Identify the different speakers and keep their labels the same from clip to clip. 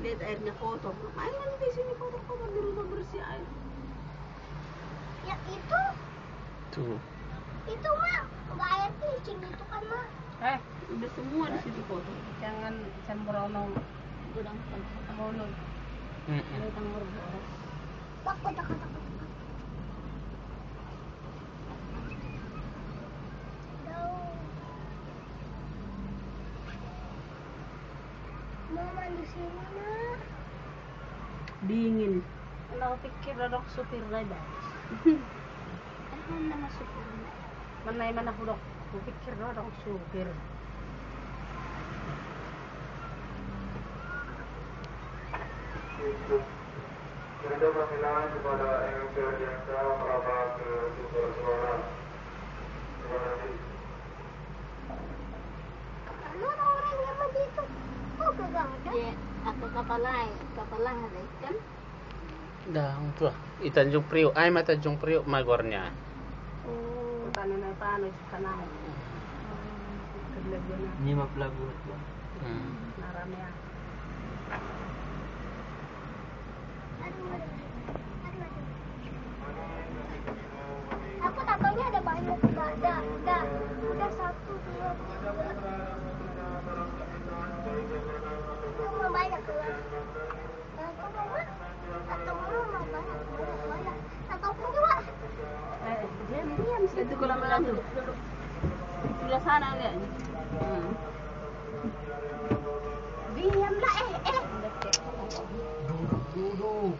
Speaker 1: lihat airnya kotor. Main di sini kotor-kotor di rumah bersih air.
Speaker 2: Ya itu.
Speaker 3: Tuh.
Speaker 2: Itu mah nggak air kencing itu kan mah.
Speaker 1: Udah semua di situ kotor.
Speaker 4: Jangan sembrono
Speaker 1: Gudang
Speaker 4: mulut.
Speaker 1: ada tanggur boros.
Speaker 2: Takut. Mau mandi sini nak.
Speaker 1: Dingin.
Speaker 4: Kalau pikir dok supir leda.
Speaker 1: Nama supir.
Speaker 4: Mana dok? Aku pikir dok supir.
Speaker 5: Kita permintaan kepada MMC Jasa merapat ke sumber suara. Terima kasih.
Speaker 2: Karena orang yang mandi itu. Oh kagak ada.
Speaker 1: Ya, atau kapal lain ada ikan.
Speaker 3: Dah, tuh. Tanjung Priok. Ay, Tanjung Priok magornya.
Speaker 4: Paano na paano sa kanal. Kadlaguna.
Speaker 6: Ini mah pelabuhan tuh.
Speaker 4: Narami ah.
Speaker 2: Aku tak taunya ada banyak. Udah 1, 2, 3. Cuma banyak keluar. Atau mama banyak. Atau pun juga.
Speaker 1: Diam. Itu kolam renang duduk. Sebelah sana lihat.
Speaker 2: Diamlah
Speaker 6: Duduk.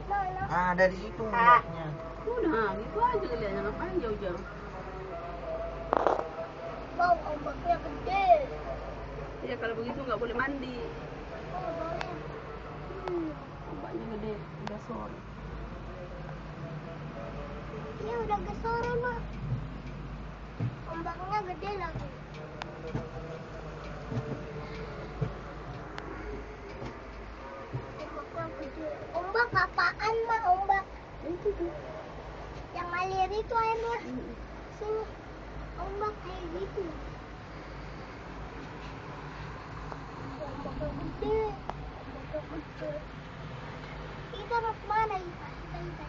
Speaker 2: Nah.
Speaker 6: Dari situ ngeliatnya.
Speaker 1: Udah, gitu aja lihatnya ngapain jauh-jauh.
Speaker 2: Wow, ombaknya gede.
Speaker 1: Ya kalau begitu nggak boleh mandi.
Speaker 2: Oh, boleh.
Speaker 1: Ombaknya gede, udah sore.
Speaker 2: Ini udah ke sore mah. Ombaknya gede lagi. Ombaknya gede. Ombak apaan mah ombak?
Speaker 1: Itu tuh.
Speaker 2: Yang ngalir itu airnya. Sini. Ombak kayak gitu. Ombaknya gede. Kita mau kemana? Ita.